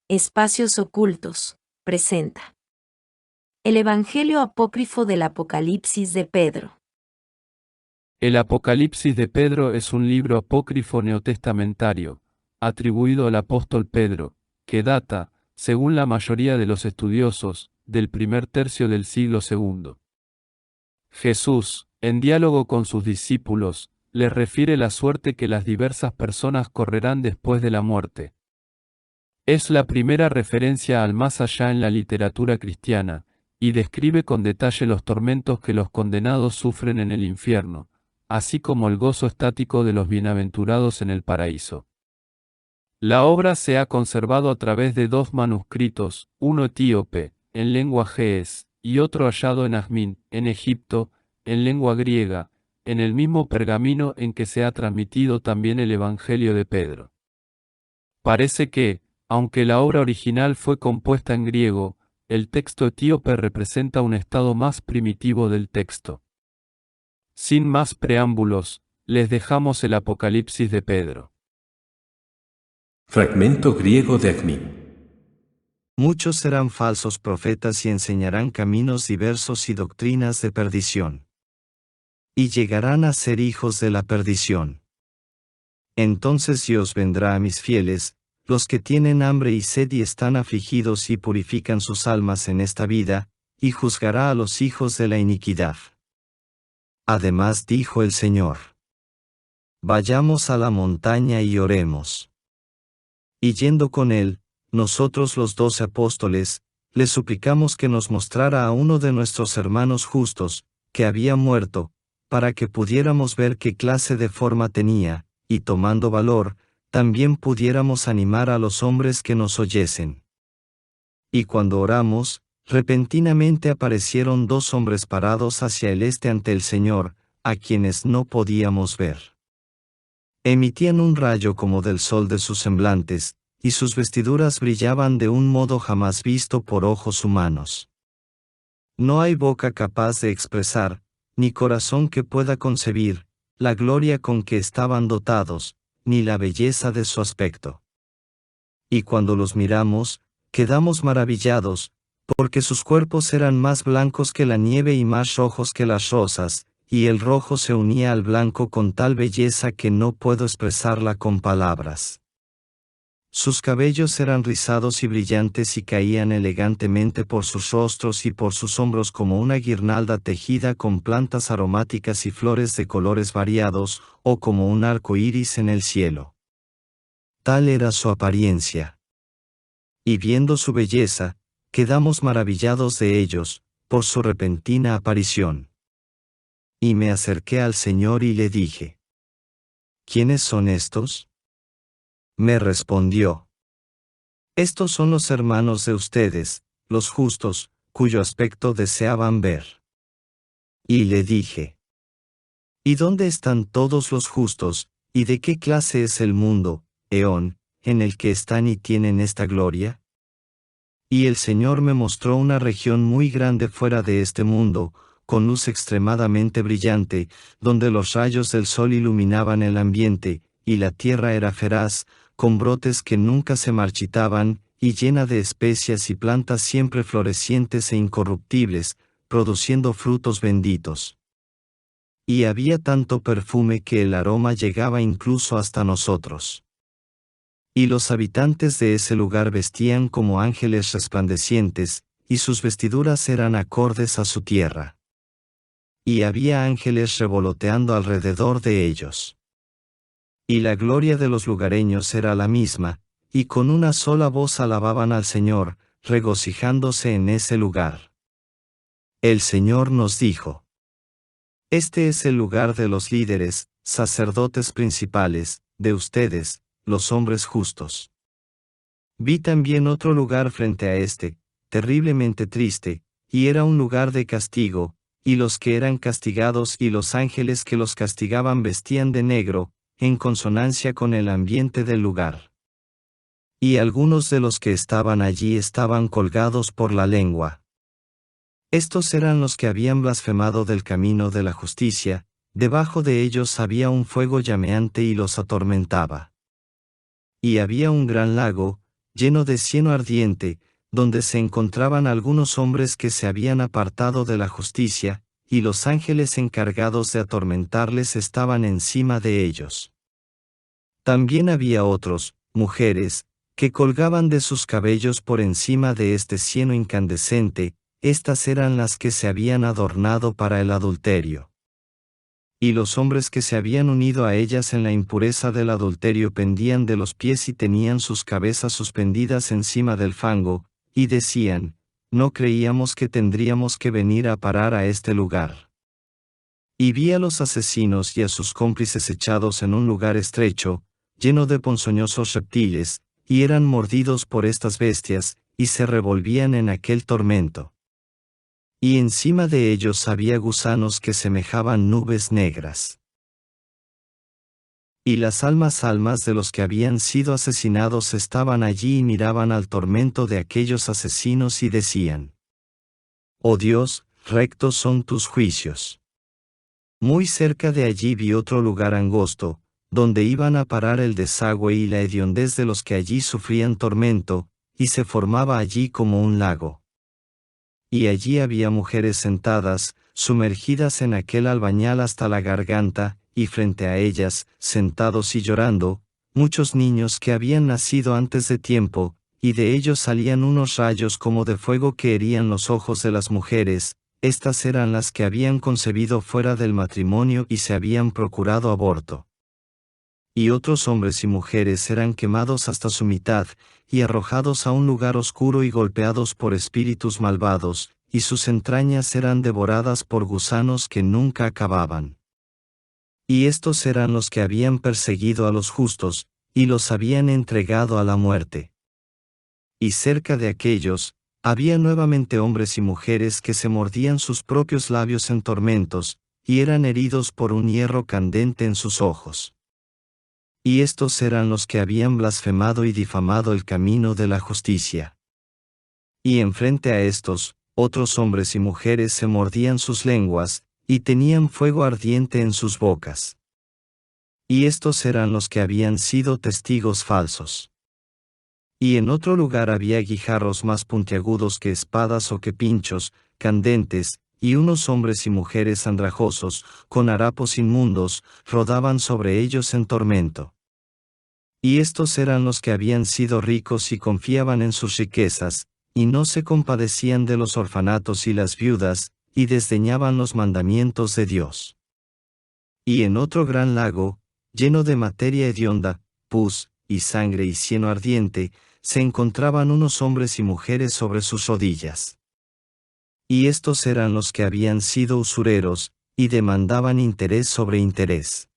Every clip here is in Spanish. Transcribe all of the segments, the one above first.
Espacios Ocultos, presenta el Evangelio apócrifo del Apocalipsis de Pedro. El Apocalipsis de Pedro es un libro apócrifo neotestamentario, atribuido al apóstol Pedro, que data, según la mayoría de los estudiosos, del primer tercio del siglo II. Jesús, en diálogo con sus discípulos, les refiere la suerte que las diversas personas correrán después de la muerte. Es la primera referencia al más allá en la literatura cristiana, y describe con detalle los tormentos que los condenados sufren en el infierno, así como el gozo estático de los bienaventurados en el paraíso. La obra se ha conservado a través de dos manuscritos, uno etíope, en lengua ge'ez, y otro hallado en Ajmín, en Egipto, en lengua griega, en el mismo pergamino en que se ha transmitido también el Evangelio de Pedro. Parece que, aunque la obra original fue compuesta en griego, el texto etíope representa un estado más primitivo del texto. Sin más preámbulos, les dejamos el Apocalipsis de Pedro. Fragmento griego de Ajmín. Muchos serán falsos profetas y enseñarán caminos diversos y doctrinas de perdición. Y llegarán a ser hijos de la perdición. Entonces Dios vendrá a mis fieles, los que tienen hambre y sed y están afligidos y purifican sus almas en esta vida, y juzgará a los hijos de la iniquidad. Además dijo el Señor: Vayamos a la montaña y oremos. Y yendo con él, nosotros los 12 apóstoles, le suplicamos que nos mostrara a uno de nuestros hermanos justos, que había muerto, para que pudiéramos ver qué clase de forma tenía, y tomando valor, también pudiéramos animar a los hombres que nos oyesen. Y cuando oramos, repentinamente aparecieron 2 hombres parados hacia el este ante el Señor, a quienes no podíamos ver. Emitían un rayo como del sol de sus semblantes, y sus vestiduras brillaban de un modo jamás visto por ojos humanos. No hay boca capaz de expresar, ni corazón que pueda concebir, la gloria con que estaban dotados, ni la belleza de su aspecto. Y cuando los miramos, quedamos maravillados, porque sus cuerpos eran más blancos que la nieve y más rojos que las rosas, y el rojo se unía al blanco con tal belleza que no puedo expresarla con palabras. Sus cabellos eran rizados y brillantes y caían elegantemente por sus rostros y por sus hombros como una guirnalda tejida con plantas aromáticas y flores de colores variados, o como un arco iris en el cielo. Tal era su apariencia. Y viendo su belleza, quedamos maravillados de ellos, por su repentina aparición. Y me acerqué al Señor y le dije: ¿Quiénes son estos? Me respondió: Estos son los hermanos de ustedes, los justos, cuyo aspecto deseaban ver. Y le dije: ¿Y dónde están todos los justos, y de qué clase es el mundo, eón, en el que están y tienen esta gloria? Y el Señor me mostró una región muy grande fuera de este mundo, con luz extremadamente brillante, donde los rayos del sol iluminaban el ambiente, y la tierra era feraz, con brotes que nunca se marchitaban, y llena de especias y plantas siempre florecientes e incorruptibles, produciendo frutos benditos. Y había tanto perfume que el aroma llegaba incluso hasta nosotros. Y los habitantes de ese lugar vestían como ángeles resplandecientes, y sus vestiduras eran acordes a su tierra. Y había ángeles revoloteando alrededor de ellos. Y la gloria de los lugareños era la misma, y con una sola voz alababan al Señor, regocijándose en ese lugar. El Señor nos dijo: Este es el lugar de los líderes, sacerdotes principales, de ustedes, los hombres justos. Vi también otro lugar frente a este, terriblemente triste, y era un lugar de castigo, y los que eran castigados y los ángeles que los castigaban vestían de negro, en consonancia con el ambiente del lugar. Y algunos de los que estaban allí estaban colgados por la lengua. Estos eran los que habían blasfemado del camino de la justicia, debajo de ellos había un fuego llameante y los atormentaba. Y había un gran lago, lleno de cieno ardiente, donde se encontraban algunos hombres que se habían apartado de la justicia, y los ángeles encargados de atormentarles estaban encima de ellos. También había otros, mujeres, que colgaban de sus cabellos por encima de este cieno incandescente, estas eran las que se habían adornado para el adulterio. Y los hombres que se habían unido a ellas en la impureza del adulterio pendían de los pies y tenían sus cabezas suspendidas encima del fango, y decían, no creíamos que tendríamos que venir a parar a este lugar. Y vi a los asesinos y a sus cómplices echados en un lugar estrecho, lleno de ponzoñosos reptiles, y eran mordidos por estas bestias, y se revolvían en aquel tormento. Y encima de ellos había gusanos que semejaban nubes negras. Y las almas de los que habían sido asesinados estaban allí y miraban al tormento de aquellos asesinos y decían: Oh Dios, rectos son tus juicios. Muy cerca de allí vi otro lugar angosto, donde iban a parar el desagüe y la hediondez de los que allí sufrían tormento, y se formaba allí como un lago. Y allí había mujeres sentadas, sumergidas en aquel albañal hasta la garganta, y frente a ellas, sentados y llorando, muchos niños que habían nacido antes de tiempo, y de ellos salían unos rayos como de fuego que herían los ojos de las mujeres, estas eran las que habían concebido fuera del matrimonio y se habían procurado aborto. Y otros hombres y mujeres eran quemados hasta su mitad, y arrojados a un lugar oscuro y golpeados por espíritus malvados, y sus entrañas eran devoradas por gusanos que nunca acababan. Y estos eran los que habían perseguido a los justos, y los habían entregado a la muerte. Y cerca de aquellos, había nuevamente hombres y mujeres que se mordían sus propios labios en tormentos, y eran heridos por un hierro candente en sus ojos. Y estos eran los que habían blasfemado y difamado el camino de la justicia. Y enfrente a estos, otros hombres y mujeres se mordían sus lenguas, y tenían fuego ardiente en sus bocas. Y estos eran los que habían sido testigos falsos. Y en otro lugar había guijarros más puntiagudos que espadas o que pinchos, candentes, y unos hombres y mujeres andrajosos, con harapos inmundos, rodaban sobre ellos en tormento. Y estos eran los que habían sido ricos y confiaban en sus riquezas, y no se compadecían de los orfanatos y las viudas, y desdeñaban los mandamientos de Dios. Y en otro gran lago, lleno de materia hedionda, pus, y sangre y cieno ardiente, se encontraban unos hombres y mujeres sobre sus rodillas. Y estos eran los que habían sido usureros, y demandaban interés sobre interés.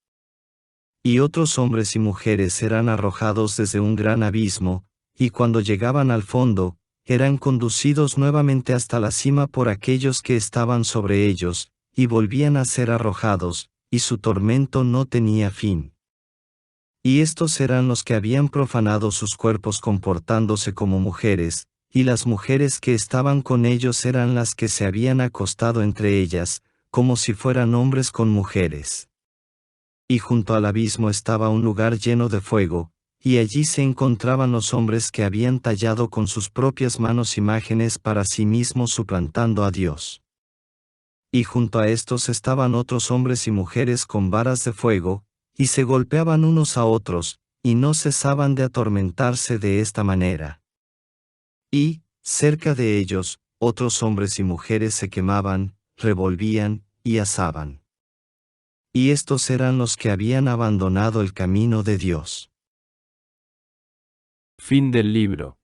Y otros hombres y mujeres eran arrojados desde un gran abismo, y cuando llegaban al fondo, eran conducidos nuevamente hasta la cima por aquellos que estaban sobre ellos, y volvían a ser arrojados, y su tormento no tenía fin. Y estos eran los que habían profanado sus cuerpos comportándose como mujeres, y las mujeres que estaban con ellos eran las que se habían acostado entre ellas, como si fueran hombres con mujeres. Y junto al abismo estaba un lugar lleno de fuego, y allí se encontraban los hombres que habían tallado con sus propias manos imágenes para sí mismos suplantando a Dios. Y junto a estos estaban otros hombres y mujeres con varas de fuego, y se golpeaban unos a otros, y no cesaban de atormentarse de esta manera. Y, cerca de ellos, otros hombres y mujeres se quemaban, revolvían, y asaban. Y estos eran los que habían abandonado el camino de Dios. Fin del libro.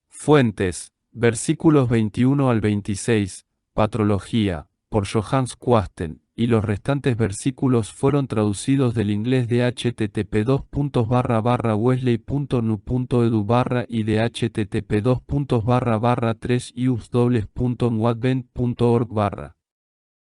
Fuentes, versículos 21 al 26, Patrología, por Johannes Quasten, y los restantes versículos fueron traducidos del inglés de http://wesley.nu.edu/ y de http://3usdobles.nwadvent.org/.